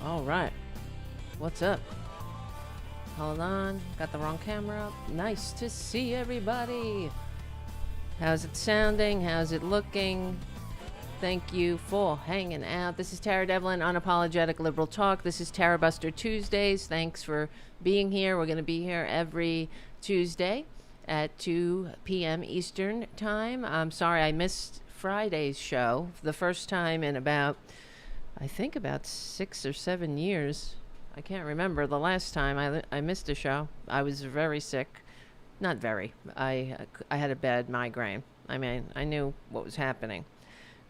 All right. What's up? Hold on. Got the wrong camera up. Nice to see everybody. How's it sounding? How's it looking? Thank you for hanging out. This is Tara Devlin, Unapologetic Liberal Talk. This is Tarabuster Tuesdays. Thanks for being here. We're going to be here every Tuesday at 2 p.m. Eastern Time. I'm sorry I missed Friday's show. The first time in about 6 or 7 years. I can't remember the last time I missed a show. I was very sick. Not very. I had a bad migraine. I mean, I knew what was happening,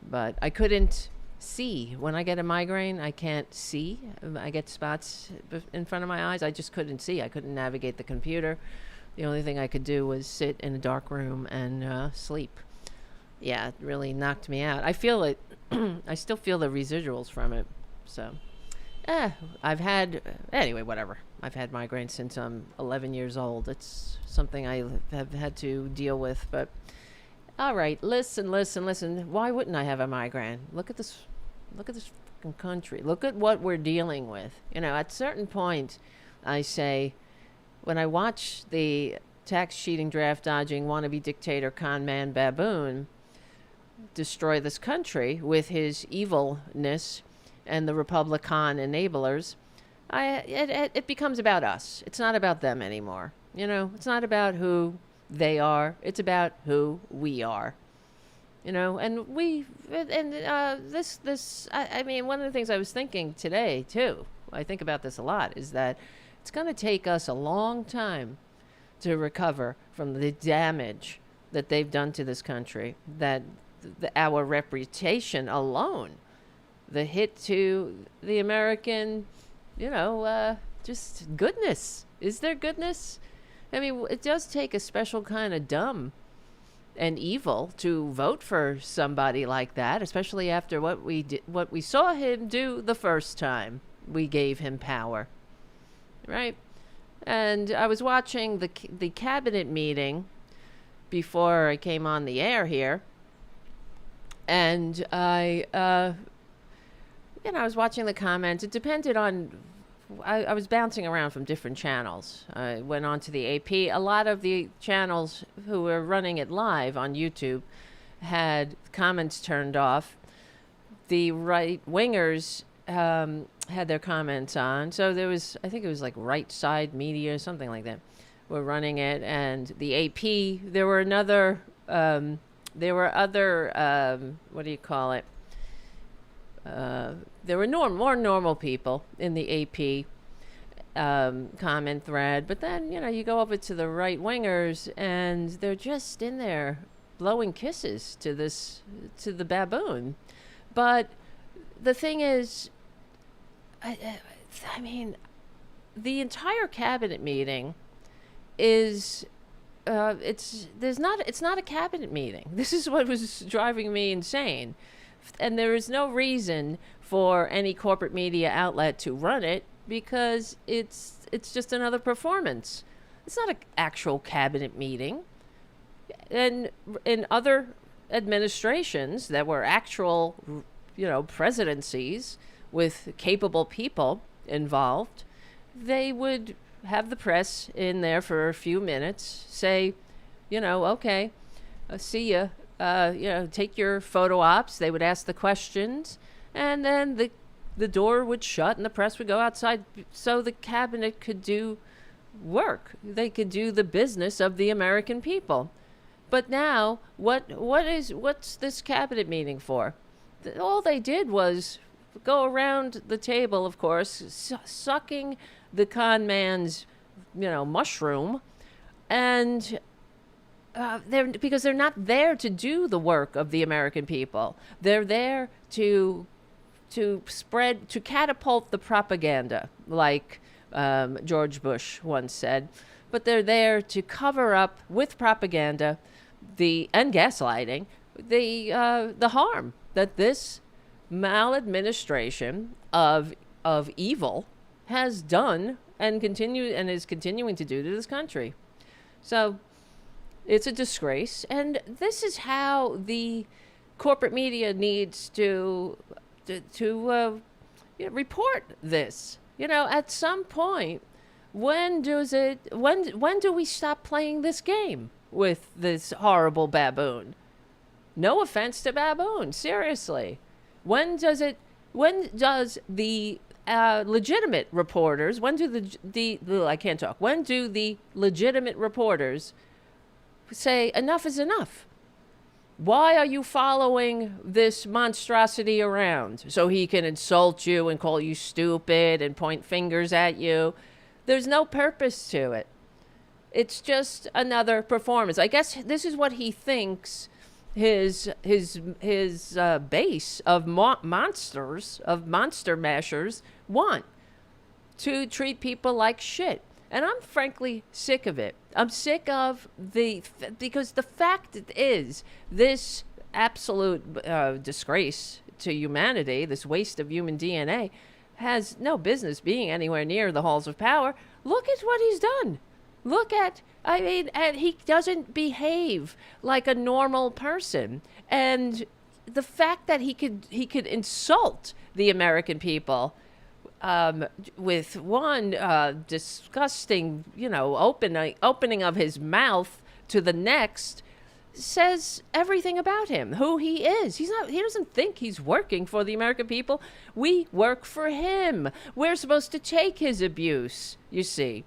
but I couldn't see. When I get a migraine, I can't see. I get spots in front of my eyes. I just couldn't see. I couldn't navigate the computer. The only thing I could do was sit in a dark room and sleep. Yeah, it really knocked me out. I feel it. I still feel the residuals from it. So, anyway, whatever. I've had migraines since I'm 11 years old. It's something I have had to deal with. But, all right, listen. Why wouldn't I have a migraine? Look at this fucking country. Look at what we're dealing with. You know, at certain point, I say, when I watch the tax cheating, draft dodging, wannabe dictator, con man, baboon destroy this country with his evilness and the Republican enablers, it becomes about us. It's not about them anymore. You know, it's not about who they are. It's about who we are. You know, and I mean, one of the things I was thinking today, too, I think about this a lot, is that it's going to take us a long time to recover from the damage that they've done to this country, that our reputation alone, the hit to the American, just goodness. Is there goodness? I mean, it does take a special kind of dumb and evil to vote for somebody like that, especially after what we saw him do the first time we gave him power, right? And I was watching the cabinet meeting before I came on the air here. And I was watching the comments. It depended on, I was bouncing around from different channels. I went on to the AP. A lot of the channels who were running it live on YouTube had comments turned off. The right-wingers had their comments on. So there was, I think it was like Right Side Media, something like that, were running it. And the AP, there were other, what do you call it? There were more normal people in the AP comment thread. But then, you go over to the right-wingers, and they're just in there blowing kisses to the baboon. But the thing is, I mean, the entire cabinet meeting is... it's not a cabinet meeting. This is what was driving me insane. And there is no reason for any corporate media outlet to run it, because it's just another performance. It's not an actual cabinet meeting. And in other administrations that were actual, presidencies with capable people involved, they would have the press in there for a few minutes, say, okay, see ya, take your photo ops. They would ask the questions, and then the door would shut and the press would go outside so the cabinet could do work. They could do the business of the American people. But now, what's this cabinet meeting for? All they did was go around the table, of course, sucking the con man's, mushroom, and because they're not there to do the work of the American people. They're there to catapult the propaganda, like George Bush once said. But they're there to cover up with propaganda and gaslighting the harm that this maladministration of evil has done and is continuing to do to this country. So it's a disgrace, and this is how the corporate media needs to report this. At some point, when do we stop playing this game with this horrible baboon? No offense to baboon, seriously. When does the legitimate reporters, when do when do the legitimate reporters say enough is enough? Why are you following this monstrosity around? So he can insult you and call you stupid and point fingers at you. There's no purpose to it. It's just another performance. I guess this is what he thinks his base of monsters, of monster mashers want, to treat people like shit. And I'm frankly sick of it. I'm sick of because the fact is, this absolute disgrace to humanity, this waste of human DNA, has no business being anywhere near the halls of power. Look at what he's done. And he doesn't behave like a normal person. And the fact that he could insult the American people with one disgusting, opening of his mouth to the next, says everything about him, who he is. He doesn't think he's working for the American people. We work for him. We're supposed to take his abuse, you see.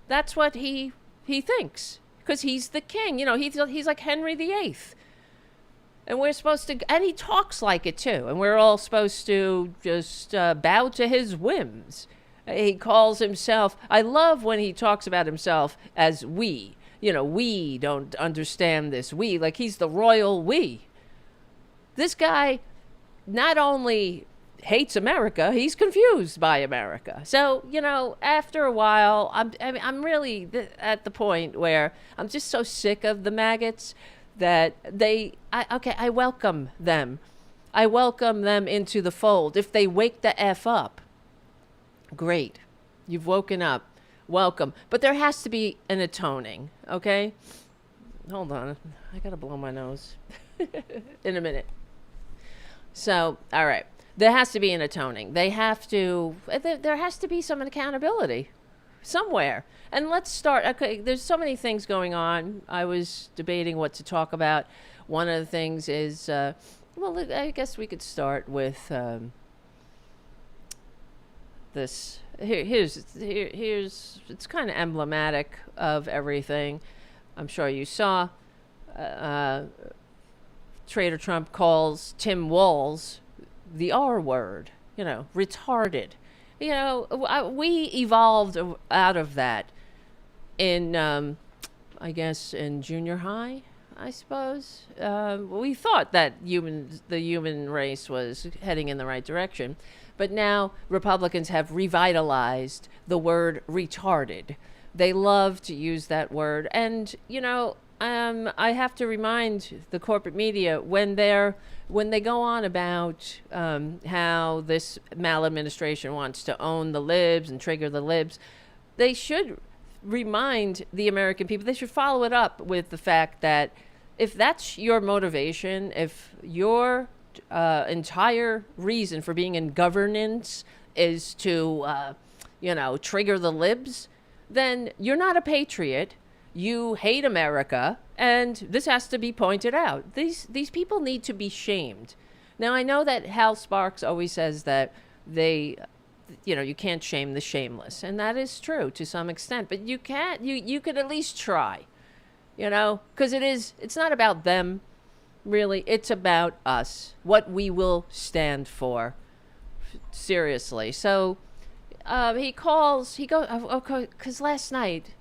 That's what he thinks, because he's the king. He's like Henry VIII. And we're supposed to, and he talks like it too. And we're all supposed to just bow to his whims. He calls himself, I love when he talks about himself as we. We don't understand this. We, like he's the royal we. This guy not only hates America, he's confused by America. So, after a while, I'm really at the point where I'm just so sick of the maggots that I welcome them. I welcome them into the fold. If they wake the F up, great. You've woken up. Welcome. But there has to be an atoning, okay? Hold on. I gotta blow my nose in a minute. So, all right. There has to be an atoning. There has to be some accountability somewhere. And let's start. Okay, there's so many things going on. I was debating what to talk about. One of the things is, I guess we could start with this. Here's it's kind of emblematic of everything. I'm sure you saw. Trader Trump calls Tim Walz the R word, retarded. We evolved out of that in, I guess, in junior high, I suppose. We thought that the human race was heading in the right direction. But now Republicans have revitalized the word retarded. They love to use that word. And, I have to remind the corporate media when they go on about how this maladministration wants to own the libs and trigger the libs, they should remind the American people, they should follow it up with the fact that if that's your motivation, if your entire reason for being in governance is to, trigger the libs, then you're not a patriot. You hate America, and this has to be pointed out. These people need to be shamed. Now, I know that Hal Sparks always says that you can't shame the shameless, and that is true to some extent, but you can't, you could at least try, because it's not about them, really. It's about us, what we will stand for, seriously. So he goes, because last night,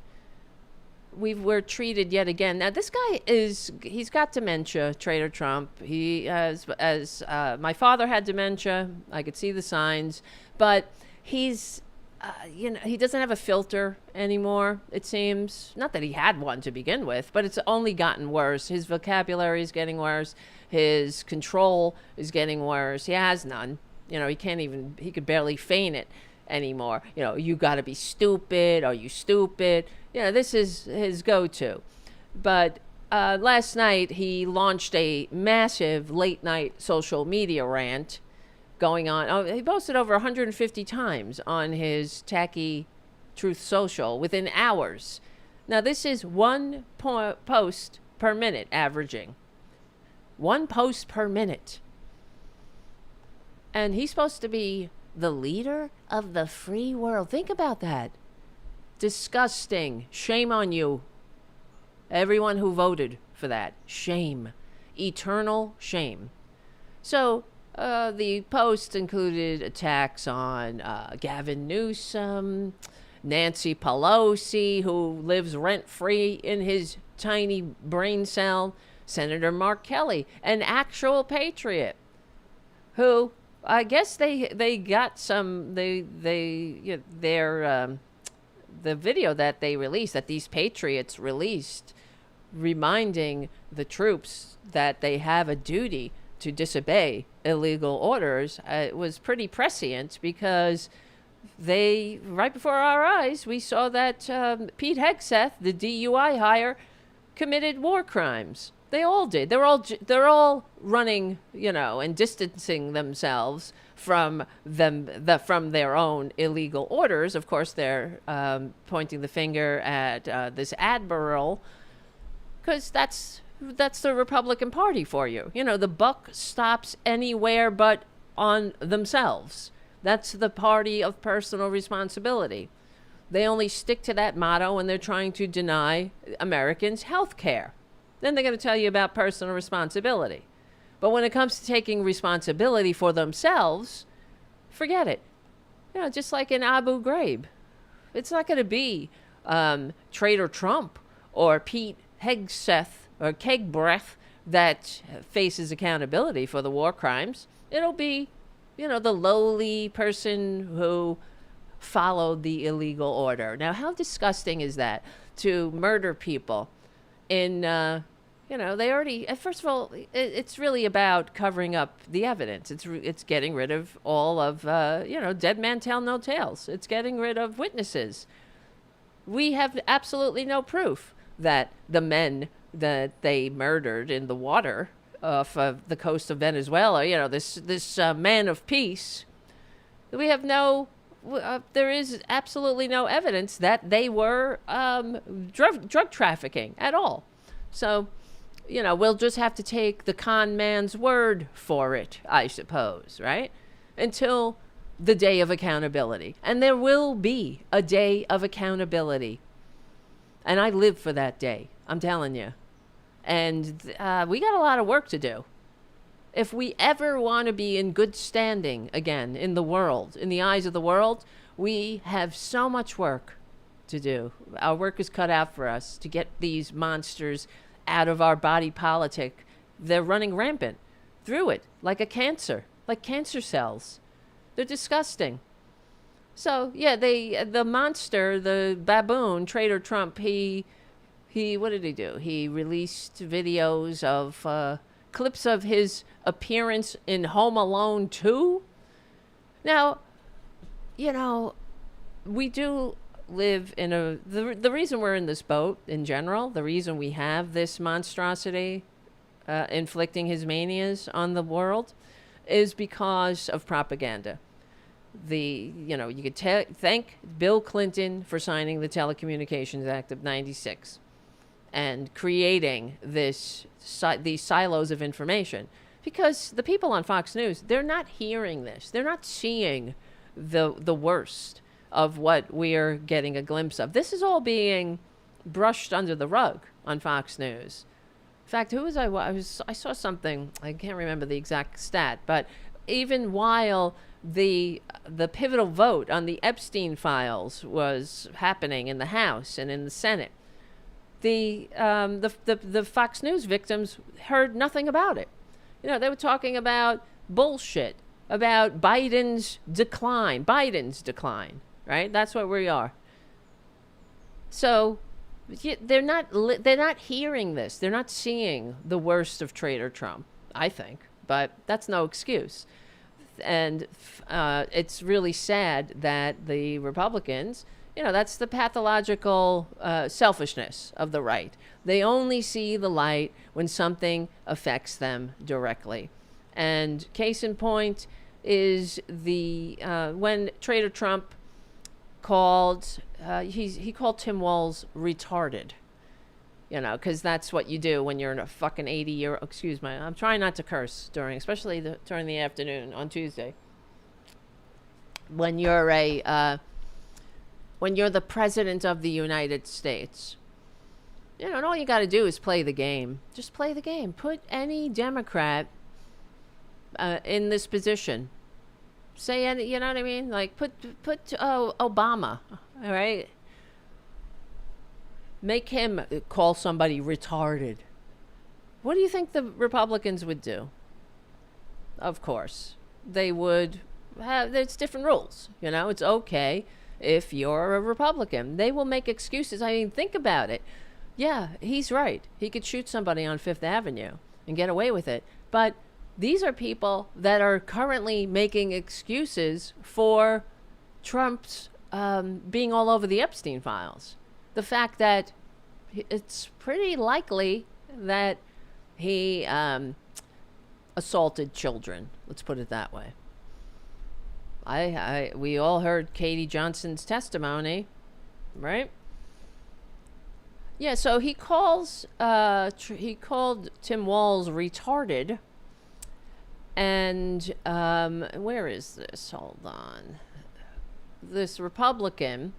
we're treated yet again. Now, this guy he's got dementia, Trader Trump. He has, as my father had dementia. I could see the signs, but he's, he doesn't have a filter anymore, it seems. Not that he had one to begin with, but it's only gotten worse. His vocabulary is getting worse. His control is getting worse. He has none. He could barely feign it anymore. You got to be stupid. Are you stupid? This is his go-to. But last night he launched a massive late-night social media rant going on. Oh, he posted over 150 times on his tacky Truth Social within hours. Now, this is one post per minute averaging. One post per minute. And he's supposed to be the leader of the free world. Think about that. Disgusting. Shame on you. Everyone who voted for that. Shame. Eternal shame. So, the post included attacks on Gavin Newsom, Nancy Pelosi, who lives rent-free in his tiny brain cell, Senator Mark Kelly, an actual patriot, who I guess they got some the video that they released, that these patriots released, reminding the troops that they have a duty to disobey illegal orders, it was pretty prescient, because right before our eyes, we saw that Pete Hegseth, the DUI hire, committed war crimes. They all did. They're all running, and distancing themselves from their own illegal orders. Of course, they're pointing the finger at this admiral, because that's the Republican Party for you. The buck stops anywhere but on themselves. That's the party of personal responsibility. They only stick to that motto when they're trying to deny Americans health care. Then they're going to tell you about personal responsibility. But when it comes to taking responsibility for themselves, forget it. Just like in Abu Ghraib. It's not going to be Trader Trump or Pete Hegseth or Kegbreath that faces accountability for the war crimes. It'll be, the lowly person who followed the illegal order. Now, how disgusting is that, to murder people in, they already, first of all, it's really about covering up the evidence. It's getting rid of all of, dead man tell no tales. It's getting rid of witnesses. We have absolutely no proof that the men that they murdered in the water off of the coast of Venezuela, this man of peace, we have there is absolutely no evidence that they were drug trafficking at all. So, we'll just have to take the con man's word for it, I suppose, right? Until the day of accountability. And there will be a day of accountability. And I live for that day, I'm telling you. And we got a lot of work to do. If we ever want to be in good standing again in the world, in the eyes of the world, we have so much work to do. Our work is cut out for us to get these monsters out of our body politic. They're running rampant through it like a cancer, like cancer cells. They're disgusting. So, yeah, the monster, the baboon, Trader Trump, he what did he do? He released videos of clips of his appearance in Home Alone 2. Now, we do live in the reason we're in this boat in general, the reason we have this monstrosity inflicting his manias on the world, is because of propaganda. You could thank Bill Clinton for signing the Telecommunications Act of 96 and creating these silos of information, because the people on Fox News, they're not hearing this. They're not seeing the worst of what we're getting a glimpse of. This is all being brushed under the rug on Fox News. In fact, I saw something, I can't remember the exact stat, but even while the pivotal vote on the Epstein files was happening in the House and in the Senate, the Fox News victims heard nothing about it. They were talking about bullshit, about Biden's decline, right? That's what we are. So they're not hearing this. They're not seeing the worst of Trader Trump, I think, but that's no excuse. And it's really sad that the Republicans, that's the pathological selfishness of the right. They only see the light when something affects them directly. And case in point, is the when Trader Trump called he called Tim Walz retarded. You know, because that's what you do when you're in a fucking 80-year. Excuse me, I'm trying not to curse especially during the afternoon on Tuesday. When you're when you're the president of the United States, you know, and all you got to do is play the game. Just play the game. Put any Democrat in this position. Say any, you know what I mean? Like put Obama, all right? Make him call somebody retarded. What do you think the Republicans would do? Of course, they would have, there's different rules. You know, it's okay if you're a Republican. They will make excuses. I mean, think about it. Yeah, he's right. He could shoot somebody on Fifth Avenue and get away with it. But these are people that are currently making excuses for Trump's being all over the Epstein files. The fact that it's pretty likely that he assaulted children. Let's put it that way. We all heard Katie Johnson's testimony, right? Yeah, so he called Tim Walz retarded. And where is this? Hold on. This Republican,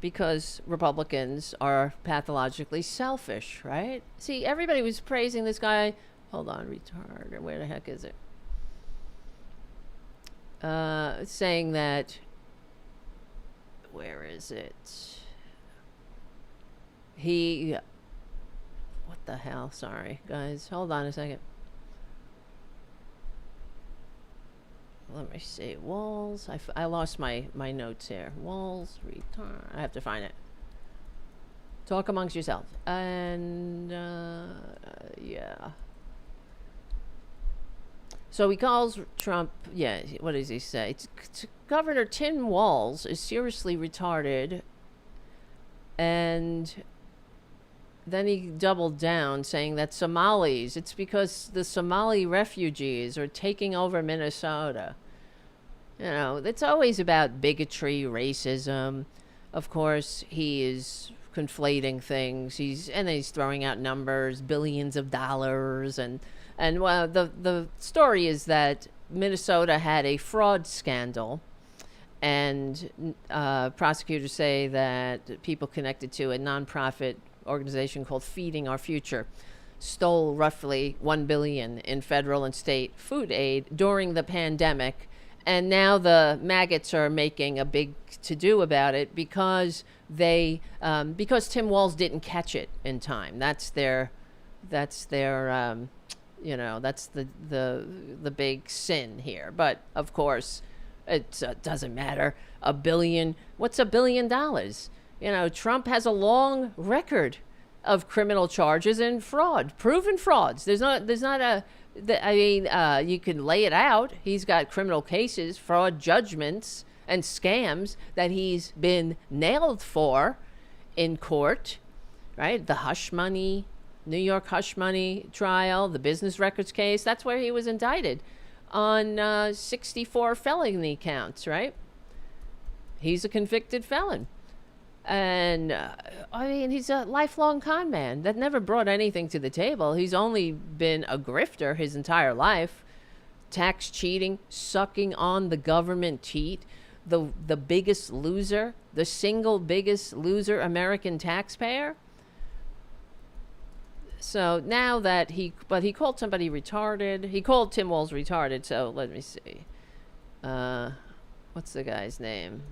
because Republicans are pathologically selfish, right? See, everybody was praising this guy. Hold on, retarded. Where the heck is it? Saying that, where is it? What the hell? Sorry, guys. Hold on a second. Let me see. Walz. I lost my notes here. Walz, retard. I have to find it. Talk amongst yourselves. And, yeah. So he calls Trump, yeah, what does he say? Governor Tim Walz is seriously retarded. And then he doubled down, saying that Somalis, it's because the Somali refugees are taking over Minnesota. You know, it's always about bigotry, racism. Of course, he is conflating things. He's throwing out numbers, billions of dollars, and well, the story is that Minnesota had a fraud scandal, and prosecutors say that people connected to a nonprofit organization called Feeding Our Future stole roughly $1 billion in federal and state food aid during the pandemic, and now the maggots are making a big to-do about it because because Tim Walz didn't catch it in time. That's their you know, that's the big sin here. But of course, it doesn't matter. $1 billion. What's $1 billion? You know, Trump has a long record of criminal charges and fraud, proven frauds. There's not you can lay it out. He's got criminal cases, fraud judgments, and scams that he's been nailed for in court, right? The hush money, New York hush money trial, the business records case. That's where he was indicted on 64 felony counts, right? He's a convicted felon. And, I mean, he's a lifelong con man that never brought anything to the table. He's only been a grifter his entire life. Tax cheating, sucking on the government teat. The biggest loser, the single biggest loser American taxpayer. So now that he called somebody retarded. He called Tim Walz retarded. So let me see. What's the guy's name?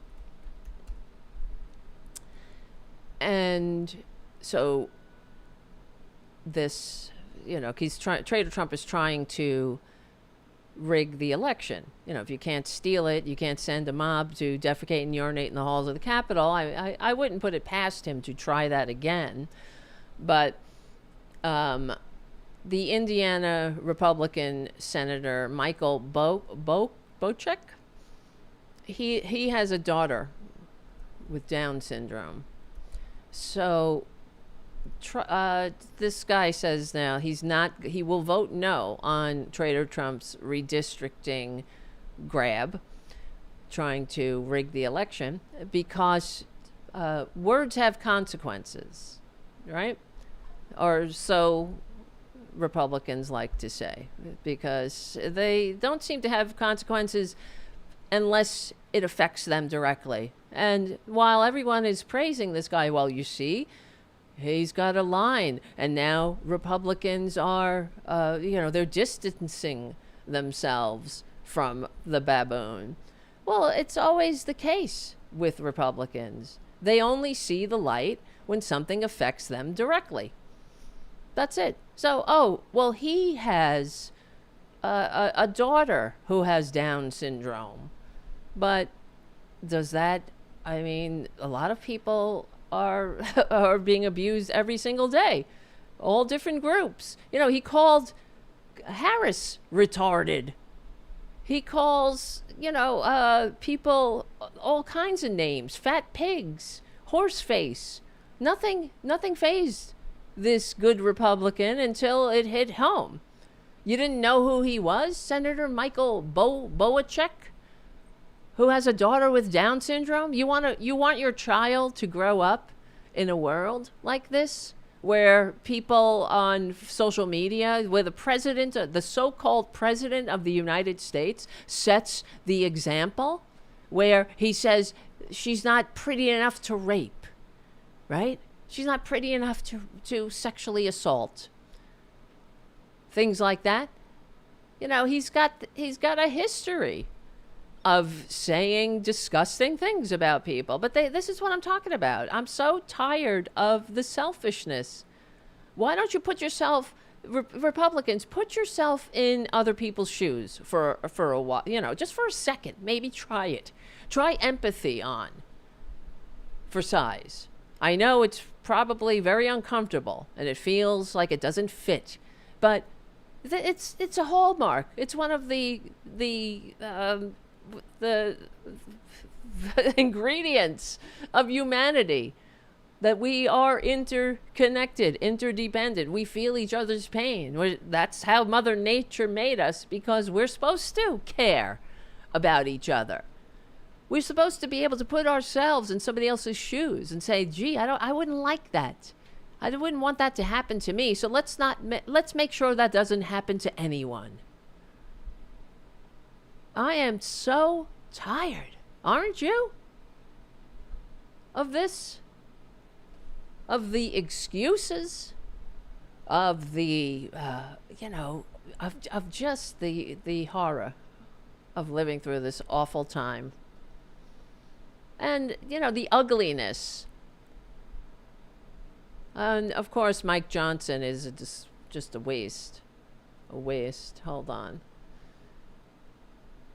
And so this, you know, Trader Trump is trying to rig the election. You know, if you can't steal it, you can't send a mob to defecate and urinate in the halls of the Capitol. I wouldn't put it past him to try that again. But the Indiana Republican Senator Michael Bochek, he has a daughter with Down syndrome. So this guy says now he will vote no on Trader Trump's redistricting grab, trying to rig the election, because words have consequences, right? Or so Republicans like to say, because they don't seem to have consequences unless it affects them directly. And while everyone is praising this guy, well, you see, he's got a line, and now Republicans are, they're distancing themselves from the baboon. Well, it's always the case with Republicans. They only see the light when something affects them directly. That's it. So, he has a daughter who has Down syndrome. But does that, a lot of people are are being abused every single day. All different groups. He called Harris retarded. He calls, people all kinds of names. Fat pigs, horse face. Nothing fazed this good Republican until it hit home. You didn't know who he was? Senator Michael Boacek, who has a daughter with Down syndrome? You want your child to grow up in a world like this, where people on social media, where the president, the so-called president of the United States, sets the example, where he says she's not pretty enough to rape, right? She's not pretty enough to sexually assault. Things like that. He's got a history of saying disgusting things about people. But this is what I'm talking about. I'm so tired of the selfishness. Why don't you put yourself, Republicans, put yourself in other people's shoes for a while, just for a second. Maybe try it. Try empathy on for size. I know it's probably very uncomfortable and it feels like it doesn't fit, but it's a hallmark. It's one of the ingredients of humanity, that we are interconnected, interdependent. We feel each other's pain. That's how Mother Nature made us, because we're supposed to care about each other. We're supposed to be able to put ourselves in somebody else's shoes and say, gee, I wouldn't like that. I wouldn't want that to happen to me. So let's make sure that doesn't happen to anyone. I am so tired, aren't you? Of this? Of the excuses? Of the, of just the horror of living through this awful time. And, the ugliness. And, of course, Mike Johnson is just a waste. A waste. Hold on.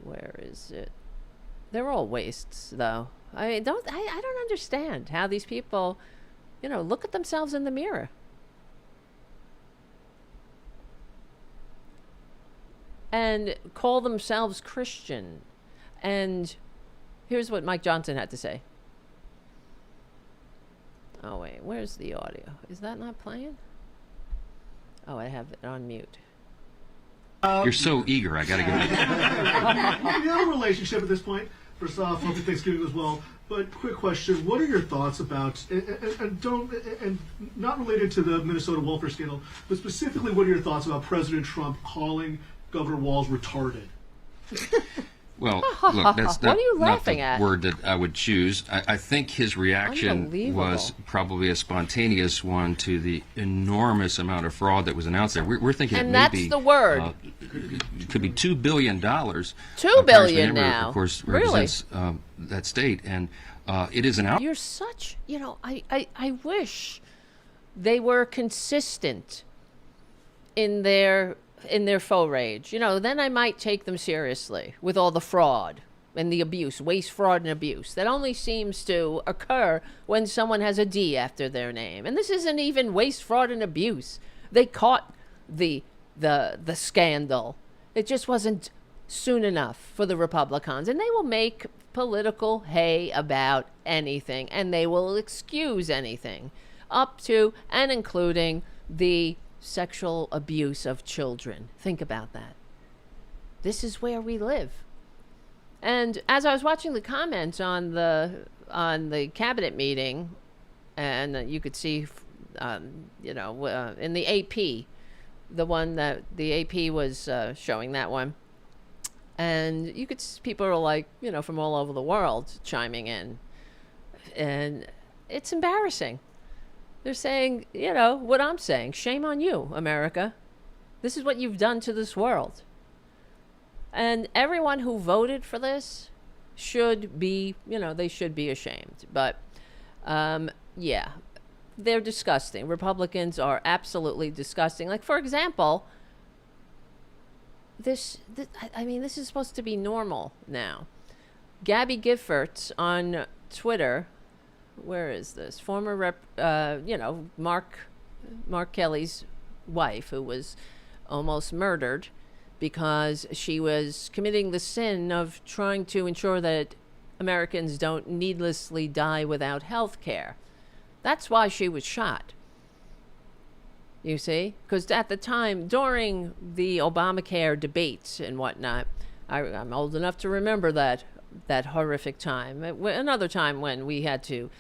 Where is it? They're all wastes, though. I don't understand how these people, look at themselves in the mirror. And call themselves Christian. And here's what Mike Johnson had to say. Oh, wait. Where's the audio? Is that not playing? Oh, I have it on mute. You're so eager. I got to get it. You have a relationship at this point. First off, happy Thanksgiving as well. But quick question: what are your thoughts about and not related to the Minnesota welfare scandal, but specifically, what are your thoughts about President Trump calling Governor Walz retarded? Well, look, that's What are you not laughing the at? word that I would choose. I think his reaction was probably a spontaneous one to the enormous amount of fraud that was announced there. We're thinking And it may that's be, the word. It could be $2 billion. $2 billion now. Of course, Really? represents that state, and it is an out. You're such, I wish they were consistent in their faux rage. Then I might take them seriously with all the fraud and the abuse, waste, fraud, and abuse. That only seems to occur when someone has a D after their name. And this isn't even waste, fraud, and abuse. They caught the scandal. It just wasn't soon enough for the Republicans. And they will make political hay about anything, and they will excuse anything. up to and including the sexual abuse of children. Think about that. This is where we live. And as I was watching the comments on the cabinet meeting, and you could see, in the AP, the one that the AP was showing that one, and you could people are like, from all over the world chiming in, and it's embarrassing. They're saying, what I'm saying. Shame on you, America. This is what you've done to this world. And everyone who voted for this should be, they should be ashamed. But, yeah, they're disgusting. Republicans are absolutely disgusting. Like, for example, this is supposed to be normal now. Gabby Giffords on Twitter, where is this? Former Mark Kelly's wife, who was almost murdered because she was committing the sin of trying to ensure that Americans don't needlessly die without health care. That's why she was shot. You see? Because at the time, during the Obamacare debates and whatnot, I'm old enough to remember that horrific time. Another time when we had to,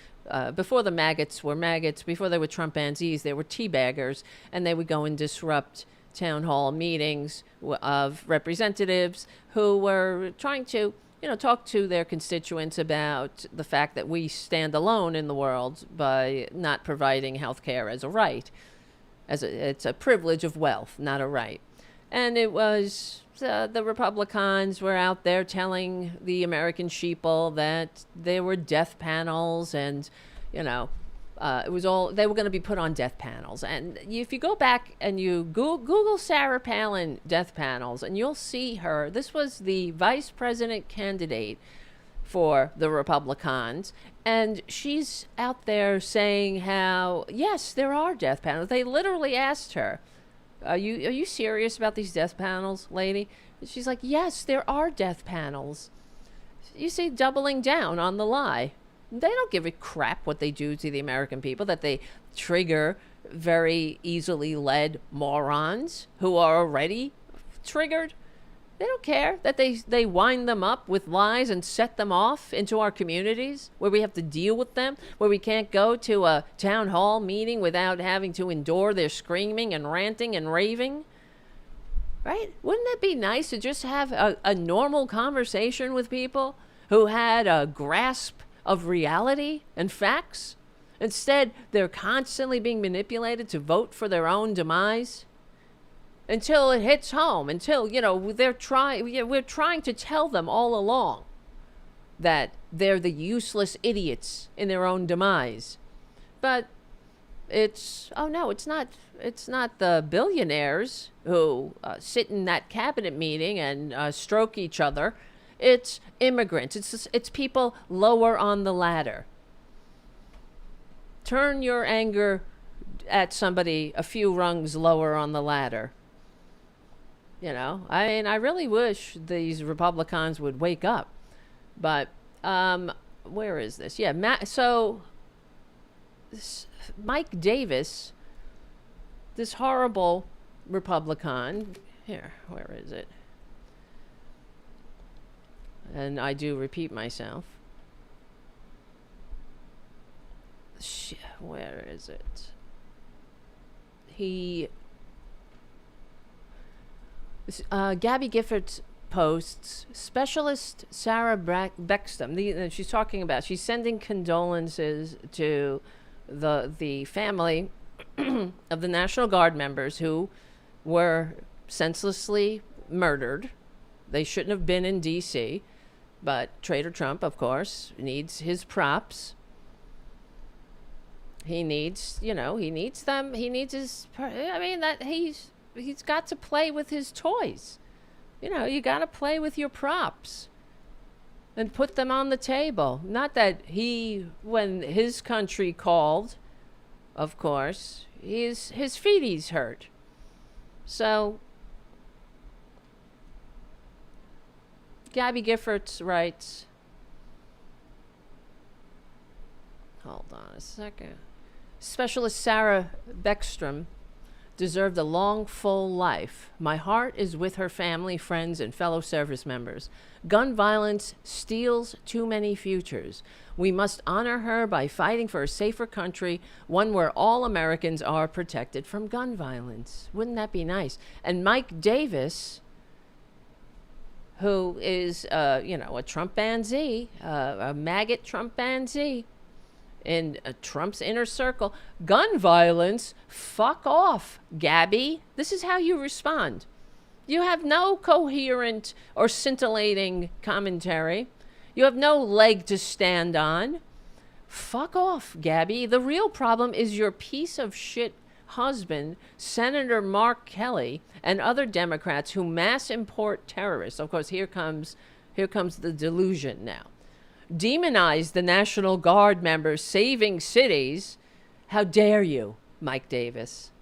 before the maggots were maggots, before they were Trumpanzees, they were teabaggers, and they would go and disrupt town hall meetings of representatives who were trying to, talk to their constituents about the fact that we stand alone in the world by not providing health care as a right. It's a privilege of wealth, not a right. And it was the Republicans were out there telling the American sheeple that there were death panels, and it was all, they were going to be put on death panels. And if you go back and you Google Sarah Palin death panels, and you'll see her. This was the vice president candidate for the Republicans, and she's out there saying how, yes, there are death panels. They literally asked her, are you serious about these death panels, lady? And she's like, yes, there are death panels. You see, doubling down on the lie. They don't give a crap what they do to the American people, that they trigger very easily led morons who are already triggered. They don't care that they wind them up with lies and set them off into our communities where we have to deal with them, where we can't go to a town hall meeting without having to endure their screaming and ranting and raving. Right? Wouldn't it be nice to just have a normal conversation with people who had a grasp of reality and facts? Instead, they're constantly being manipulated to vote for their own demise until it hits home, until, we're trying to tell them all along that they're the useless idiots in their own demise. But it's not the billionaires who sit in that cabinet meeting and stroke each other. It's immigrants. It's people lower on the ladder. Turn your anger at somebody a few rungs lower on the ladder. I really wish these Republicans would wake up. But where is this? Yeah, Mike Davis, this horrible Republican. Here, where is it? And I do repeat myself. Where is it? Gabby Giffords posts, specialist Sarah Beckstrom. She's sending condolences to the family of the National Guard members who were senselessly murdered. They shouldn't have been in D.C., but Trader Trump, of course, needs his props. He needs them. He needs his, he's got to play with his toys. You got to play with your props and put them on the table. Not that when his country called, of course, his feeties hurt. So Gabby Giffords writes, hold on a second. Specialist Sarah Beckstrom deserved a long, full life. My heart is with her family, friends, and fellow service members. Gun violence steals too many futures. We must honor her by fighting for a safer country, one where all Americans are protected from gun violence. Wouldn't that be nice? And Mike Davis, who is, a Trumpanzee, a maggot Trumpanzee, in Trump's inner circle. Gun violence, fuck off, Gabby. This is how you respond. You have no coherent or scintillating commentary. You have no leg to stand on. Fuck off, Gabby. The real problem is your piece of shit husband, Senator Mark Kelly, and other Democrats who mass import terrorists. Of course, here comes the delusion now. Demonize the National Guard members saving cities. How dare you, Mike Davis?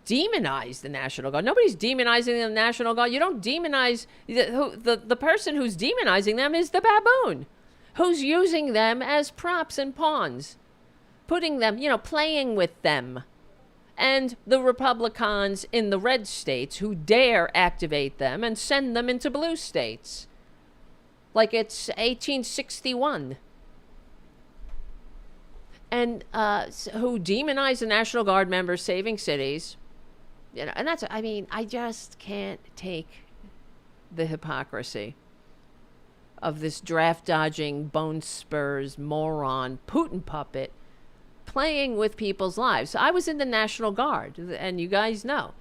Demonize the National Guard. Nobody's demonizing the National Guard. You don't demonize the person who's demonizing them is the baboon, who's using them as props and pawns, putting them, playing with them. And the Republicans in the red states who dare activate them and send them into blue states. Like it's 1861. And who demonize the National Guard members saving cities. And that's, I just can't take the hypocrisy of this draft-dodging, bone spurs, moron, Putin puppet playing with people's lives. I was in the National Guard, and you guys know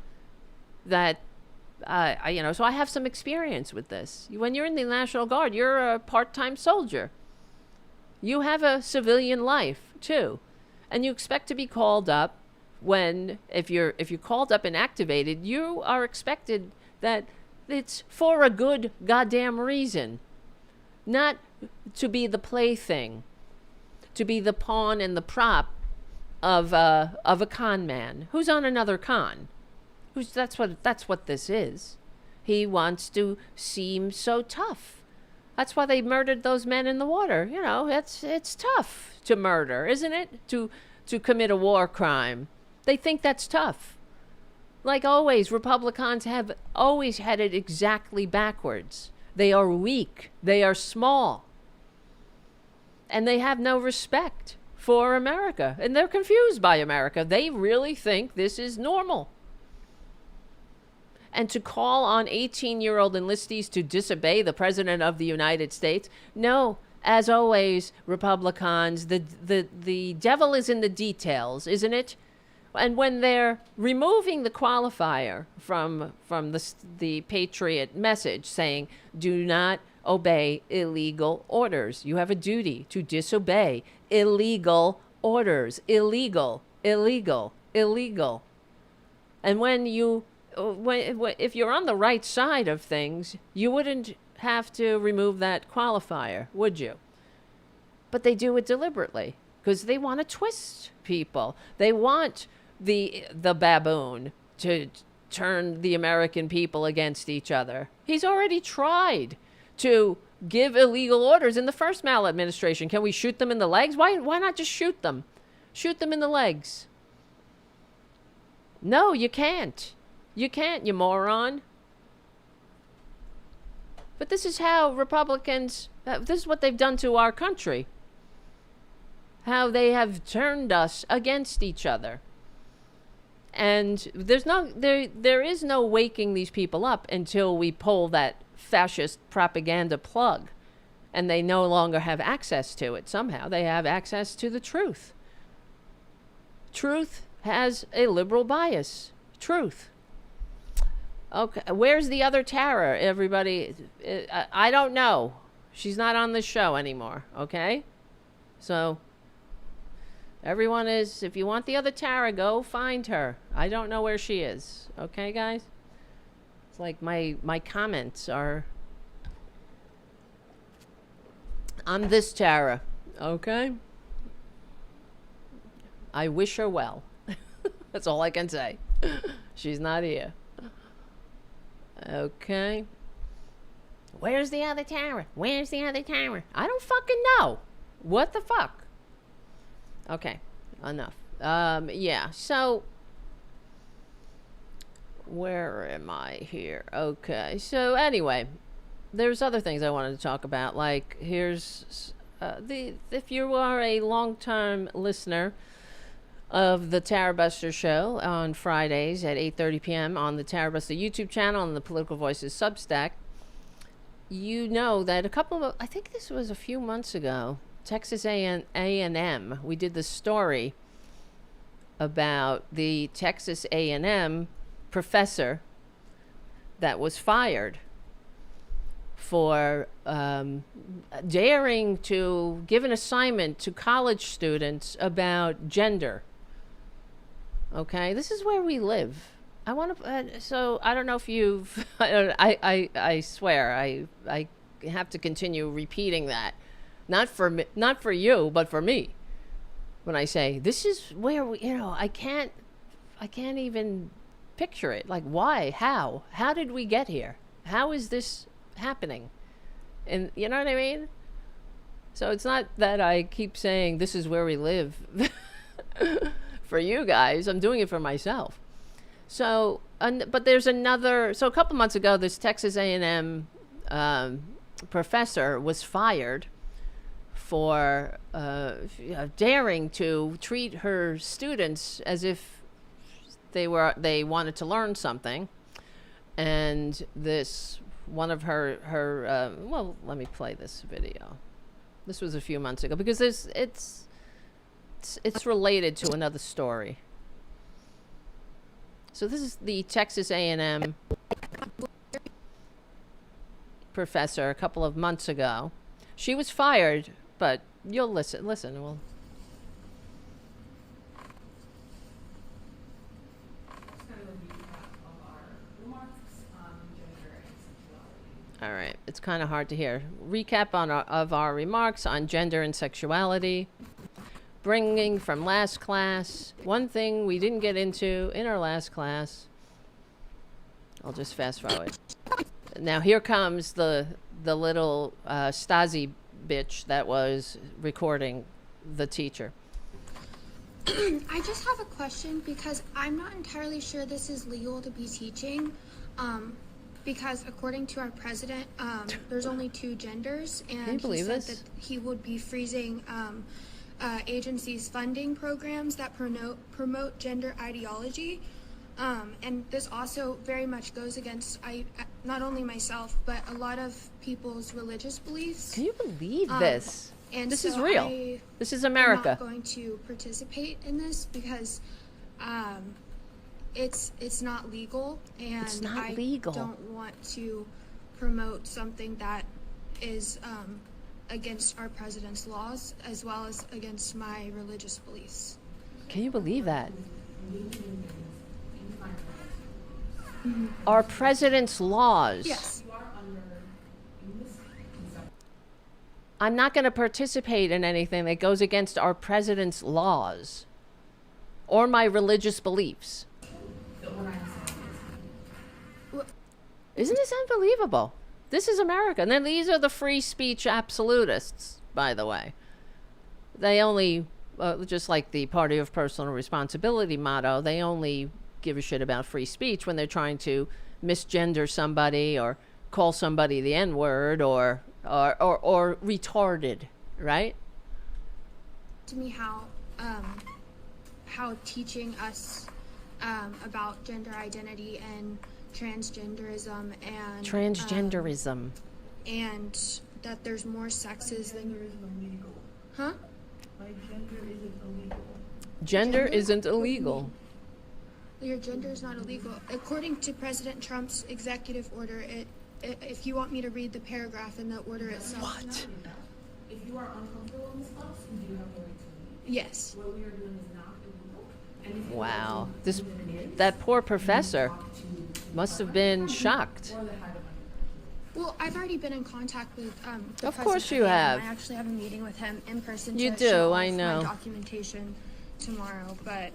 that so I have some experience with this. When you're in the National Guard, you're a part-time soldier. You have a civilian life too, and you expect to be called up if you're called up and activated. You are expected that it's for a good goddamn reason, not to be the plaything, to be the pawn and the prop of a con man who's on another con. That's what this is. He wants to seem so tough. That's why they murdered those men in the water. It's tough to murder, isn't it? To commit a war crime. They think that's tough. Like always, Republicans have always had it exactly backwards. They are weak. They are small. And they have no respect for America. And they're confused by America. They really think this is normal. And to call on 18-year-old enlistees to disobey the President of the United States? No, as always, Republicans, the devil is in the details, isn't it? And when they're removing the qualifier from the Patriot message saying, do not obey illegal orders. You have a duty to disobey illegal orders. Illegal, illegal, illegal. And if you're on the right side of things, you wouldn't have to remove that qualifier, would you? But they do it deliberately because they want to twist people. They want the baboon to turn the American people against each other. He's already tried to give illegal orders in the first maladministration. Can we shoot them in the legs? Why not just shoot them? Shoot them in the legs. No, you can't. You can't, you moron. But this is how Republicans, this is what they've done to our country. How they have turned us against each other. And there is no waking these people up until we pull that fascist propaganda plug. And they no longer have access to it somehow. They have access to the truth. Truth has a liberal bias. Truth. Okay, where's the other Tara, everybody? I don't know. She's not on the show anymore, okay? So, everyone is, if you want the other Tara, go find her. I don't know where she is, okay, guys? It's like my comments are on this Tara, okay? I wish her well. That's all I can say. She's not here. Okay. Where's the other Tara? Where's the other Tara? I don't fucking know. What the fuck? Okay, enough. Yeah. So where am I here? Okay. So anyway, there's other things I wanted to talk about. Like here's if you are a long-term listener of the Tarabuster show on Fridays at 8:30 p.m. on the Tarabuster YouTube channel and the Political Voices Substack, you know that I think this was a few months ago, Texas A&M, we did the story about the Texas A&M professor that was fired for daring to give an assignment to college students about gender. Okay, this is where we live. I want to. So I don't know if you've. I swear I have to continue repeating that, not for you, but for me. When I say this is where we, I can't even picture it. Like why? How did we get here? How is this happening? And you know what I mean? So it's not that I keep saying this is where we live. For you guys, I'm doing it for myself. So, but there's another. So a couple months ago, this Texas A&M professor was fired for daring to treat her students as if they wanted to learn something, and this one of her well, let me play this video. This was a few months ago because it's related to another story. So this is the Texas A&M professor a couple of months ago. She was fired, but you'll listen. Well, all right, it's kind of hard to hear. Recap of our remarks on gender and sexuality. Bringing from last class, one thing we didn't get into in our last class. I'll just fast forward. Now here comes the little Stasi bitch that was recording the teacher. I just have a question because I'm not entirely sure this is legal to be teaching. Because according to our president, there's only 2 genders, and he said that he would be freezing agencies' funding programs that promote gender ideology. And this also very much goes against not only myself, but a lot of people's religious beliefs. Can you believe this? And this so is real. This is America. I'm not going to participate in this because it's not legal, and it's not I legal. Don't want to promote something that is against our president's laws as well as against my religious beliefs. Can you believe that? Our president's laws. Yes. I'm not going to participate in anything that goes against our president's laws or my religious beliefs. Isn't this unbelievable? This is America. And then these are the free speech absolutists, by the way. They only, just like the Party of Personal Responsibility motto, they only give a shit about free speech when they're trying to misgender somebody or call somebody the N-word or retarded, right? To me, how teaching us about gender identity and transgenderism and that there's more sexes than illegal. Huh? My gender isn't illegal. Gender isn't illegal. Your gender is not illegal. According to President Trump's executive order, if you want me to read the paragraph in the order itself. What? If you are uncomfortable in this class, you do have the right to leave. Yes. What we are doing is not illegal. And if Wow. That poor professor must have been shocked. Well, I've already been in contact with the Of course president. you have. I actually have a meeting with him in person. You to do, show I off know. My documentation tomorrow, but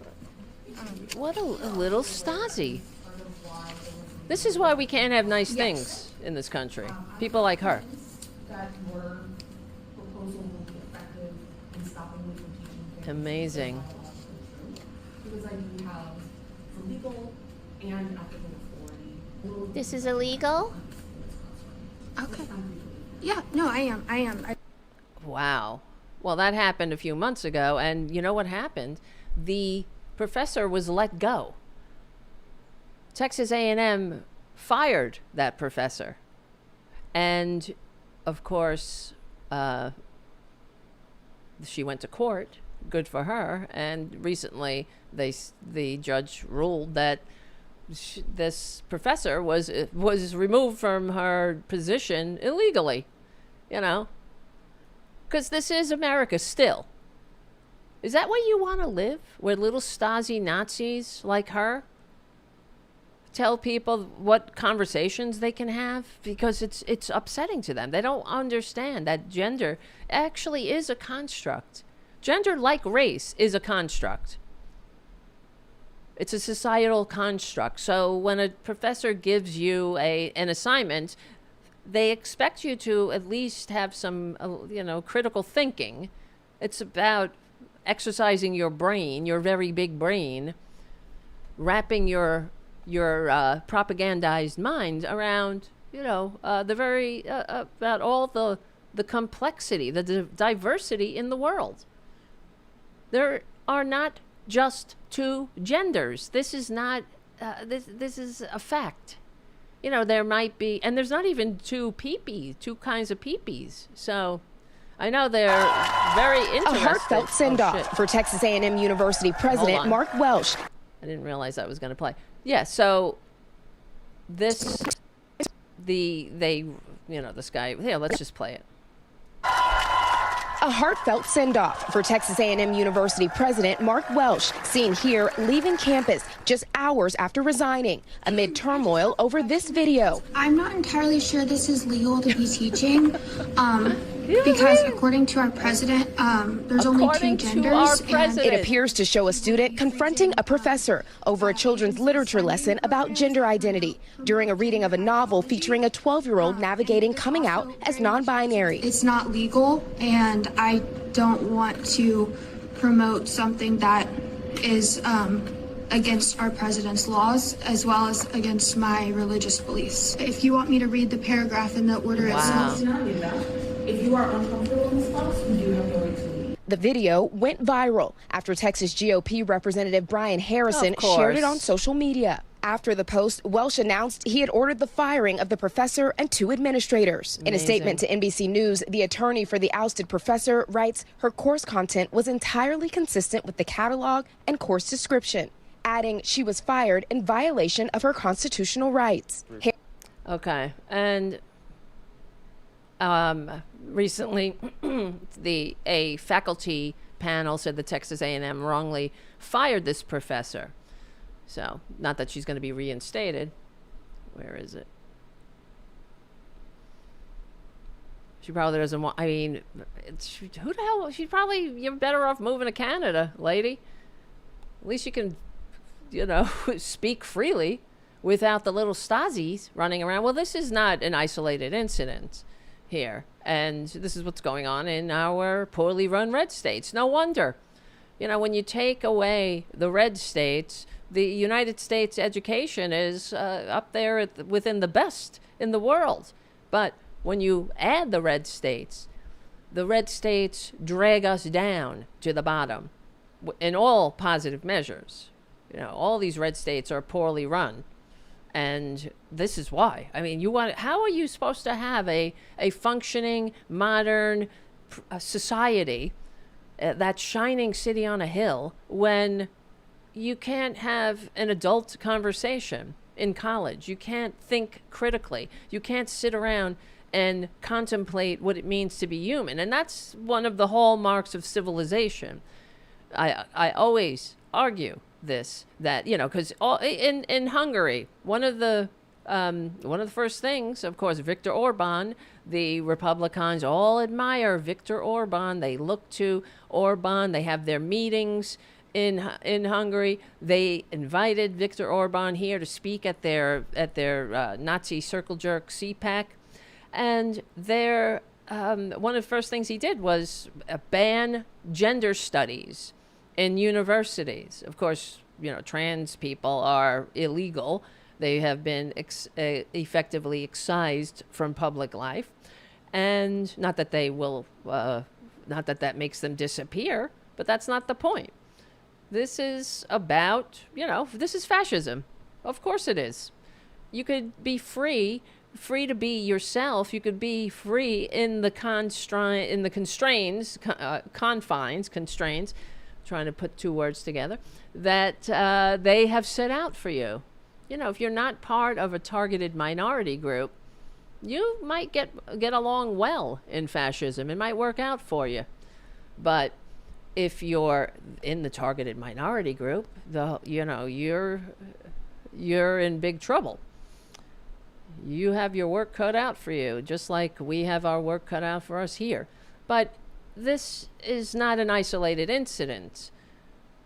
What a little Stasi. This is why we can't have nice Yes. things in this country. People like her. that your proposal will be effective in stopping me from teaching. Amazing. because I do have the legal and an ethical authority. This is illegal? Okay. Yeah, no, I am. Wow. Well, that happened a few months ago, and you know what happened? The professor was let go. Texas A&M fired that professor. And, of course, she went to court. Good for her. And recently, the judge ruled that this professor was removed from her position illegally. You know, because this is America still. Is that where you want to live? Where little Stasi Nazis like her tell people what conversations they can have? Because it's upsetting to them. They don't understand that gender actually is a construct. Gender, like race, is a construct. It's a societal construct. So when a professor gives you an assignment, they expect you to at least have some, critical thinking. It's about exercising your brain, your very big brain, wrapping your propagandized mind around, about all the complexity, the diversity in the world. There are not just two genders. This is not. This is a fact. There might be, and there's not even two kinds of peepees. So I know they're very interested. A heartfelt send-off for Texas A&M University President Mark Welsh. I didn't realize I was going to play. Yeah, so this guy. Yeah, let's just play it. A heartfelt send-off for Texas A&M University President Mark Welsh, seen here leaving campus just hours after resigning amid turmoil over this video. I'm not entirely sure this is legal to be teaching, because according to our president, there's only two genders. And it appears to show a student confronting a professor over a children's literature lesson about gender identity during a reading of a novel featuring a 12-year-old navigating coming out as non-binary. It's not legal, and I don't want to promote something that is against our president's laws, as well as against my religious beliefs. If you want me to read the paragraph in the order itself. Do not do that. If you are uncomfortable in this class, you do have the right to leave. The video went viral after Texas GOP Representative Brian Harrison shared it on social media. After the post, Welsh announced he had ordered the firing of the professor and two administrators. Amazing. In a statement to NBC News, the attorney for the ousted professor writes her course content was entirely consistent with the catalog and course description, adding she was fired in violation of her constitutional rights. Okay, and recently, a faculty panel said the Texas A&M wrongly fired this professor. So, not that she's going to be reinstated. Where is it? She probably doesn't want. I mean, who the hell? You're better off moving to Canada, lady. At least you can, speak freely without the little Stasis running around. Well, this is not an isolated incident here. And this is what's going on in our poorly run red states. No wonder. When you take away the red states, the United States education is up there within the best in the world. But when you add the red states drag us down to the bottom in all positive measures. All these red states are poorly run. And this is why. I mean, how are you supposed to have a functioning, modern society, that shining city on a hill, when you can't have an adult conversation in college? You can't think critically. You can't sit around and contemplate what it means to be human. And that's one of the hallmarks of civilization. I always argue this, that because in Hungary, one of the first things, of course, Viktor Orban, the Republicans all admire Viktor Orban. They look to Orban. They have their meetings in Hungary. They invited Viktor Orban here to speak at their Nazi circle jerk CPAC, and one of the first things he did was ban gender studies in universities. Of course, trans people are illegal. They have been effectively excised from public life. And not that they will, not that that makes them disappear, but that's not the point. This is about, this is fascism. Of course it is. You could be free to be yourself. You could be free in the constraints, trying to put two words together, that they have set out for you. If you're not part of a targeted minority group, you might get along well in fascism. It might work out for you. But if you're in the targeted minority group, you're in big trouble. You have your work cut out for you, just like we have our work cut out for us here. But this is not an isolated incident.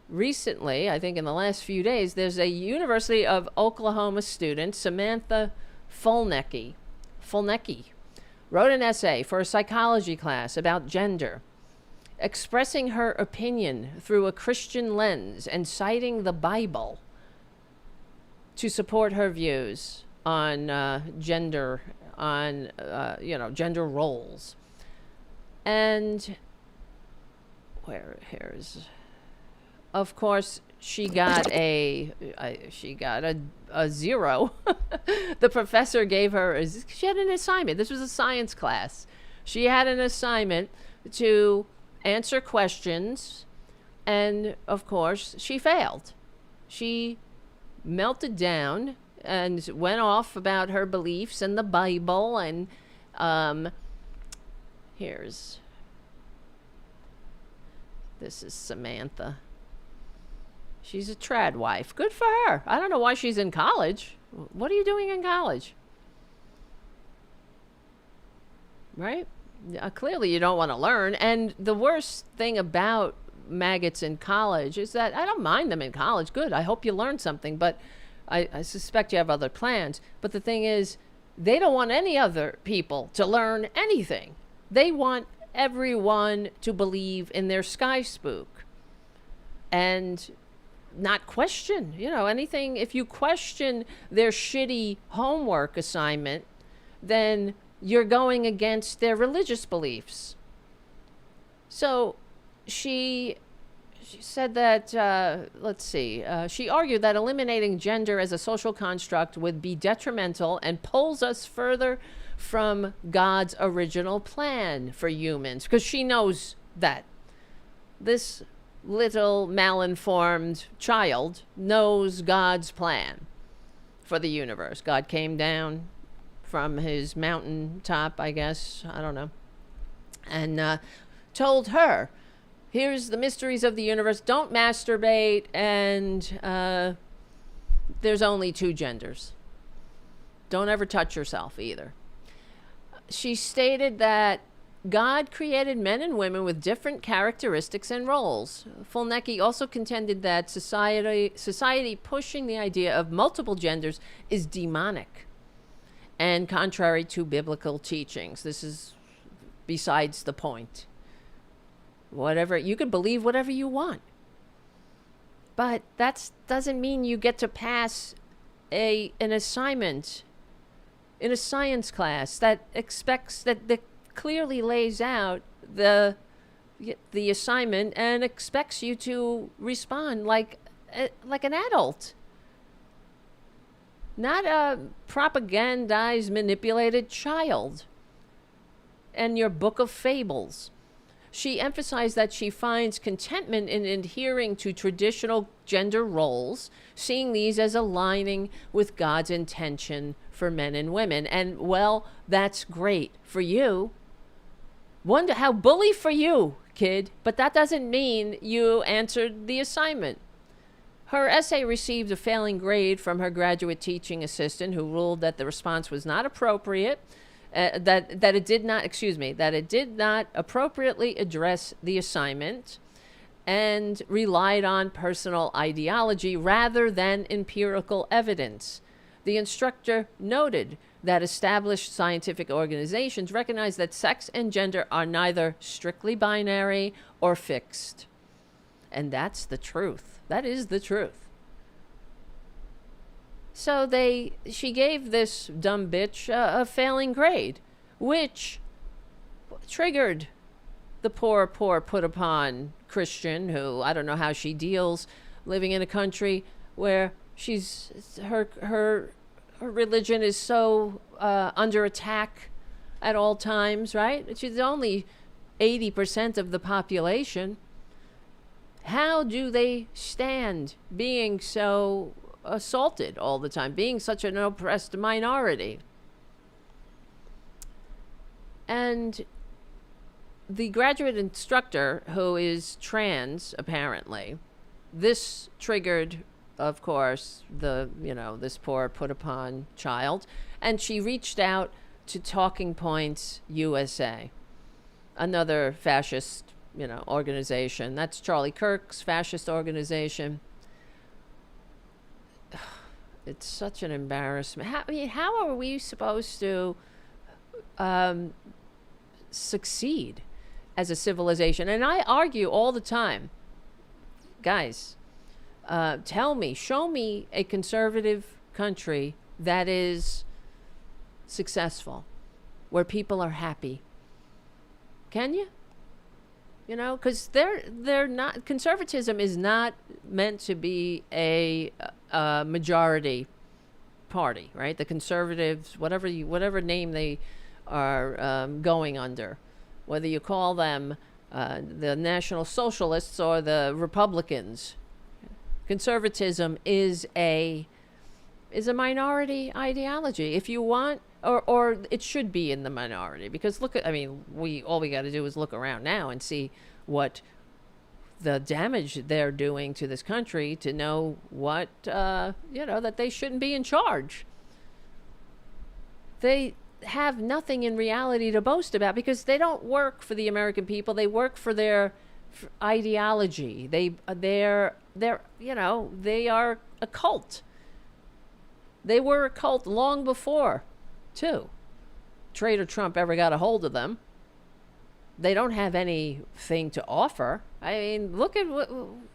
Recently, I think in the last few days, there's a University of Oklahoma student, Samantha Fulnecki, wrote an essay for a psychology class about gender, expressing her opinion through a Christian lens and citing the Bible to support her views on gender, on gender roles. And of course, she got a zero. The professor gave her she had an assignment. This was a science class. She had an assignment to answer questions, and of course, she failed. She melted down and went off about her beliefs and the Bible. And this is Samantha. She's a trad wife. Good for her. I don't know why she's in college. What are you doing in college? Right? Clearly you don't want to learn. And the worst thing about maggots in college is that I don't mind them in college. Good. I hope you learn something. But I suspect you have other plans. But the thing is, they don't want any other people to learn anything. They want everyone to believe in their sky spook and not question, anything. If you question their shitty homework assignment, then you're going against their religious beliefs. So she said that, she argued that eliminating gender as a social construct would be detrimental and pulls us further from God's original plan for humans. Because she knows that this little malinformed child knows God's plan for the universe. God came down from his mountaintop, I guess, I don't know, and told her, here's the mysteries of the universe. Don't masturbate, and there's only two genders. Don't ever touch yourself either. She stated that God created men and women with different characteristics and roles. Fulnecki also contended that society pushing the idea of multiple genders is demonic and contrary to biblical teachings. This is besides the point. Whatever, you can believe whatever you want, but that doesn't mean you get to pass an assignment in a science class that clearly lays out the assignment and expects you to respond like an adult, not a propagandized, manipulated child. And your book of fables. She emphasized that she finds contentment in adhering to traditional gender roles, seeing these as aligning with God's intention for men and women. And, well, that's great for you. Wonder how bully for you, kid. But that doesn't mean you answered the assignment. Her essay received a failing grade from her graduate teaching assistant, who ruled that the response was not appropriate. That it did not appropriately address the assignment and relied on personal ideology rather than empirical evidence. The instructor noted that established scientific organizations recognize that sex and gender are neither strictly binary or fixed, And that's the truth. That is the truth. So she gave this dumb bitch a failing grade, which triggered the poor put upon Christian, who I don't know how she deals living in a country where her religion is so under attack at all times, right? She's only 80% of the population. How do they stand being so assaulted all the time, being such an oppressed minority? And the graduate instructor, who is trans, apparently, this triggered, of course, this poor put upon child, and she reached out to Talking Points USA, another fascist, organization. That's Charlie Kirk's fascist organization. It's such an embarrassment. How are we supposed to succeed as a civilization? And I argue all the time, guys, show me a conservative country that is successful, where people are happy. Can you? Because they're not. Conservatism is not meant to be a majority party, right? The conservatives, whatever name they are going under, whether you call them the National Socialists or the Republicans, conservatism is a minority ideology. If you want. Or it should be in the minority, because all we got to do is look around now and see what the damage they're doing to this country to know what, that they shouldn't be in charge. They have nothing in reality to boast about, because they don't work for the American people. They work for their ideology. They are a cult. They were a cult long before, too, Trader Trump ever got a hold of them. They don't have anything to offer. Look at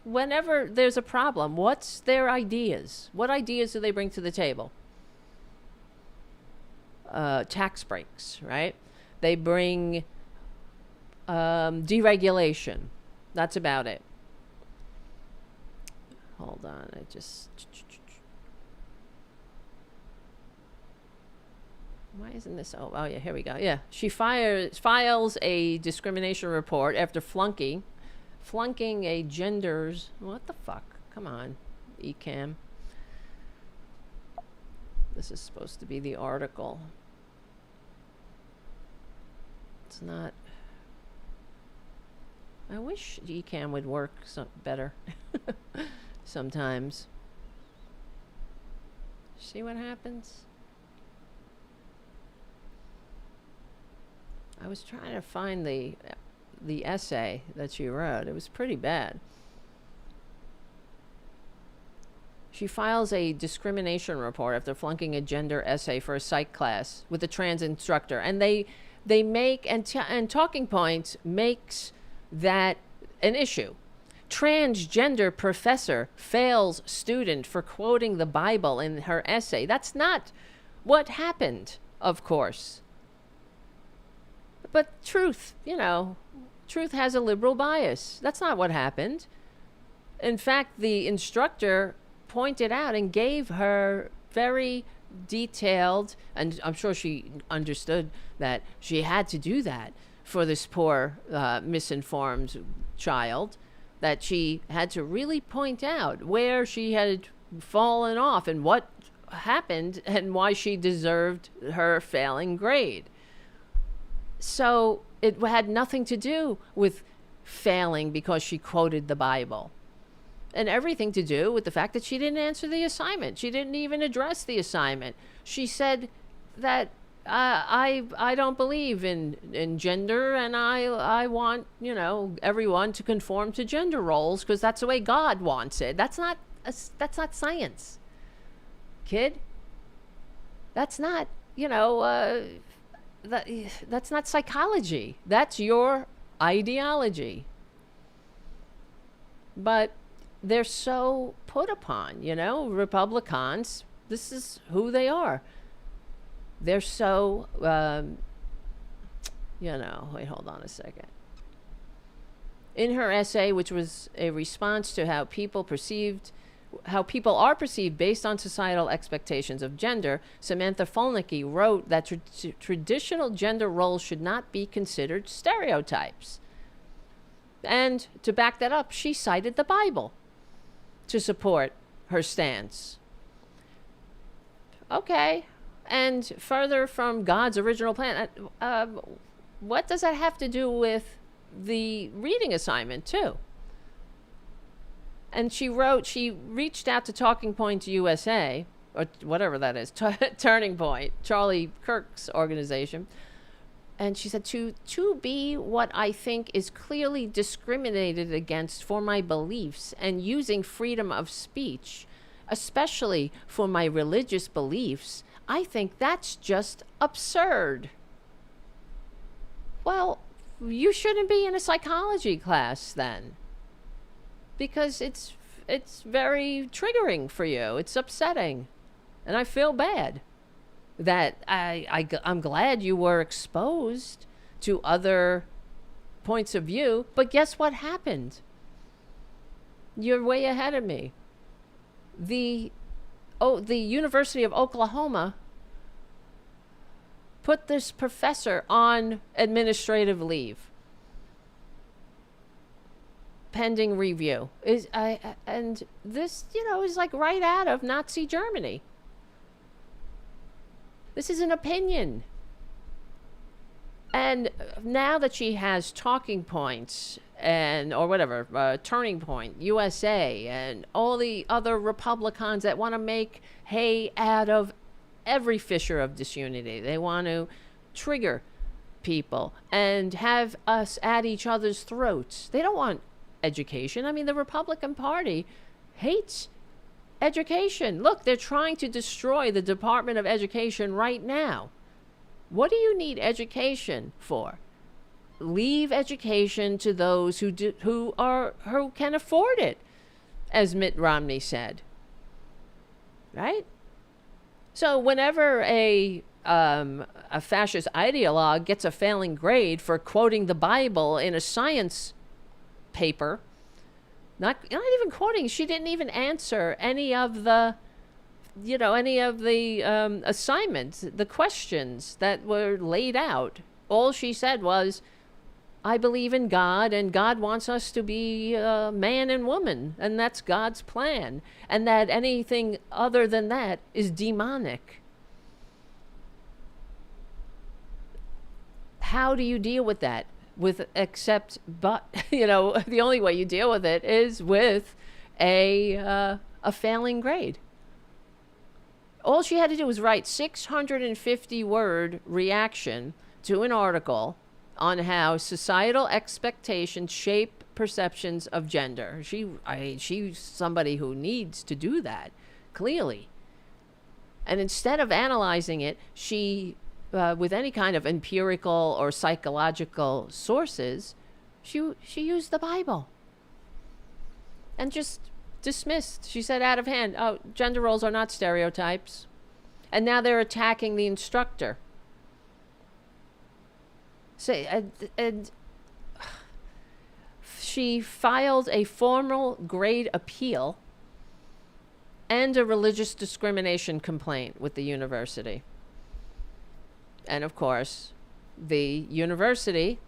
whenever there's a problem, what's their ideas? What ideas do they bring to the table? Tax breaks, right? They bring deregulation. That's about it. Hold on, why isn't this? Oh yeah, here we go. Yeah, she files a discrimination report after flunking a gender's. What the fuck? Come on, Ecam. This is supposed to be the article. It's not. I wish Ecam would work better sometimes. See what happens? I was trying to find the essay that she wrote. It was pretty bad. She files a discrimination report after flunking a gender essay for a psych class with a trans instructor, and they make and Talking Points makes that an issue. Transgender professor fails student for quoting the Bible in her essay. That's not what happened, of course. But truth has a liberal bias. That's not what happened. In fact, the instructor pointed out and gave her very detailed, and I'm sure she understood that she had to do that for this poor misinformed child, that she had to really point out where she had fallen off and what happened and why she deserved her failing grade. So it had nothing to do with failing because she quoted the Bible, and everything to do with the fact that she didn't answer the assignment. She didn't even address the assignment. She said that I don't believe in gender, and I want everyone to conform to gender roles because that's the way God wants it. That's not science, kid. That's not that's not psychology. That's your ideology. But they're so put upon, Republicans, this is who they are. They're so, wait, hold on a second. In her essay, which was a response to how people are perceived based on societal expectations of gender, Samantha Folnicki wrote that traditional gender roles should not be considered stereotypes. And to back that up, she cited the Bible to support her stance. Okay. And further from God's original plan, what does that have to do with the reading assignment, too? And she reached out to Talking Point USA, or whatever that is, Turning Point, Charlie Kirk's organization. And she said, to be what I think is clearly discriminated against for my beliefs and using freedom of speech, especially for my religious beliefs, I think that's just absurd. Well, you shouldn't be in a psychology class then, because it's very triggering for you. It's upsetting, and I feel bad that I'm glad you were exposed to other points of view, but guess what happened? You're way ahead of me. The University of Oklahoma put this professor on administrative leave pending review. And this, is like right out of Nazi Germany. This is an opinion. And now that she has Talking Points or whatever, Turning Point, USA, and all the other Republicans that want to make hay out of every fissure of disunity. They want to trigger people and have us at each other's throats. They don't want education. I mean, the Republican Party hates education. Look, they're trying to destroy the Department of Education right now. What do you need education for? Leave education to those who can afford it, as Mitt Romney said. Right? So whenever a fascist ideologue gets a failing grade for quoting the Bible in a science paper, not even quoting, she didn't even answer any of the assignments, the questions that were laid out. All she said was, I believe in God, and God wants us to be man and woman, and that's God's plan, and that anything other than that is demonic. How do you deal with that? The only way you deal with it is with a failing grade. All she had to do was write 650-word reaction to an article on how societal expectations shape perceptions of gender. She's somebody who needs to do that, clearly. And instead of analyzing it, she, with any kind of empirical or psychological sources, she used the Bible. And just dismissed. She said out of hand, gender roles are not stereotypes. And now they're attacking the instructor. And she filed a formal grade appeal and a religious discrimination complaint with the university. And of course, the university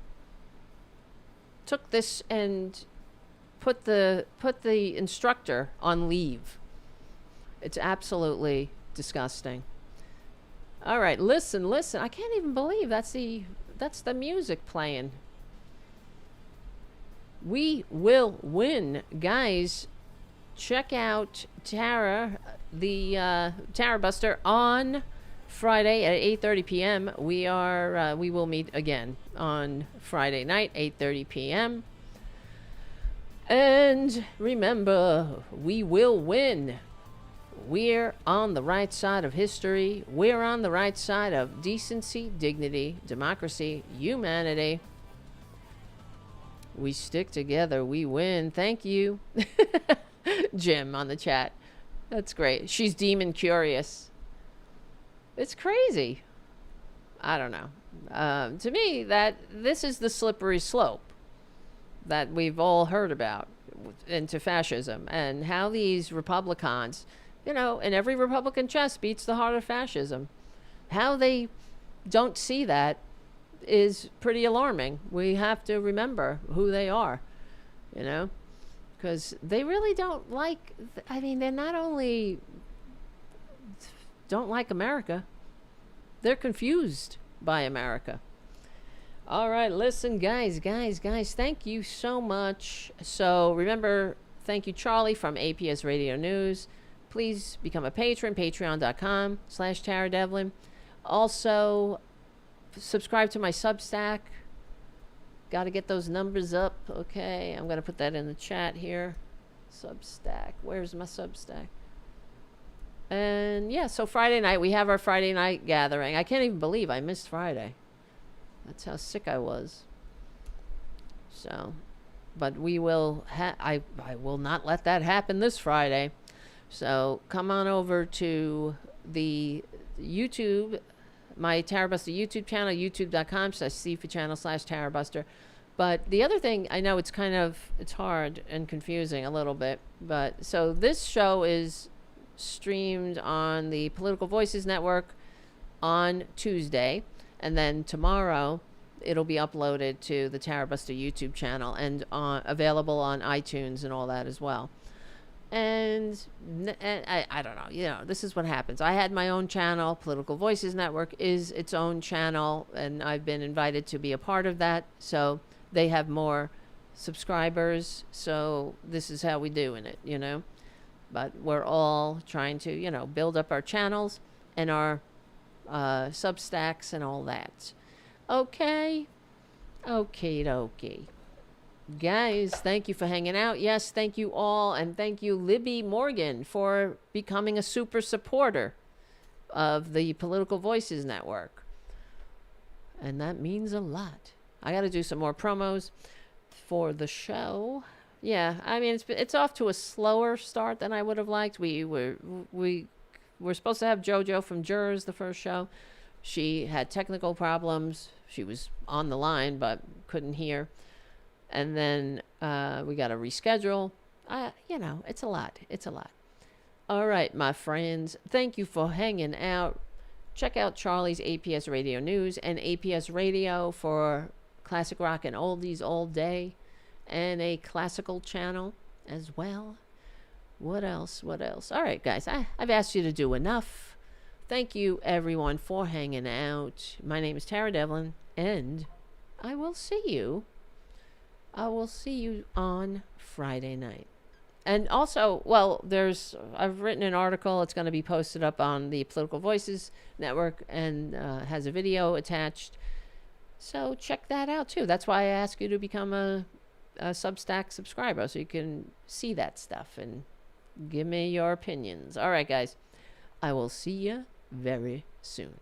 took this and put the instructor on leave. It's absolutely disgusting. All right, listen. I can't even believe that's the music playing. We will win, guys. Check out Tara, the Tarabuster, on Friday at 8:30 p.m. We will meet again on Friday night, 8:30 p.m. And remember, we will win. We're on the right side of history. We're on the right side of decency, dignity, democracy, humanity. We stick together, we win. Thank you. Jim on the chat. That's great. She's demon curious. It's crazy. I don't know. To me, that this is the slippery slope that we've all heard about into fascism, and how these Republicans, and every Republican chest beats the heart of fascism. How they don't see that is pretty alarming. We have to remember who they are, because they really don't like, they're not only don't like America, they're confused by America. All right, listen, guys, thank you so much. So remember, thank you, Charlie from APS Radio News. Please become a patron, patreon.com/Tara Devlin. Also, subscribe to my Substack. Got to get those numbers up. Okay, I'm going to put that in the chat here. Substack. Where's my Substack? And yeah, so Friday night, we have our Friday night gathering. I can't even believe I missed Friday. That's how sick I was. So, but we will, I will not let that happen this Friday. So come on over to the YouTube, my Tarabuster YouTube channel, youtube.com/C4channel/Tarabuster. But the other thing, I know it's hard and confusing a little bit, but so this show is streamed on the Political Voices Network on Tuesday, and then tomorrow it'll be uploaded to the Tarabuster YouTube channel and available on iTunes and all that as well. And I don't know, this is what happens. I had my own channel. Political Voices Network is its own channel, and I've been invited to be a part of that. So they have more subscribers. So this is how we do in it, But we're all trying to, build up our channels and our Substacks and all that. Okay. Guys, thank you for hanging out. Yes, thank you all. And thank you, Libby Morgan, for becoming a super supporter of the Political Voices Network. And that means a lot. I got to do some more promos for the show. Yeah, it's off to a slower start than I would have liked. We're supposed to have JoJo from Jurors the first show. She had technical problems. She was on the line but couldn't hear. And then we got to reschedule. It's a lot. All right, my friends. Thank you for hanging out. Check out Charlie's APS Radio News and APS Radio for classic rock and oldies all day. And a classical channel as well. What else? All right, guys. I've asked you to do enough. Thank you, everyone, for hanging out. My name is Tara Devlin, and I will see you on Friday night. And also, I've written an article. It's going to be posted up on the Political Voices Network and has a video attached. So check that out, too. That's why I ask you to become a Substack subscriber, so you can see that stuff and give me your opinions. All right, guys. I will see you very soon.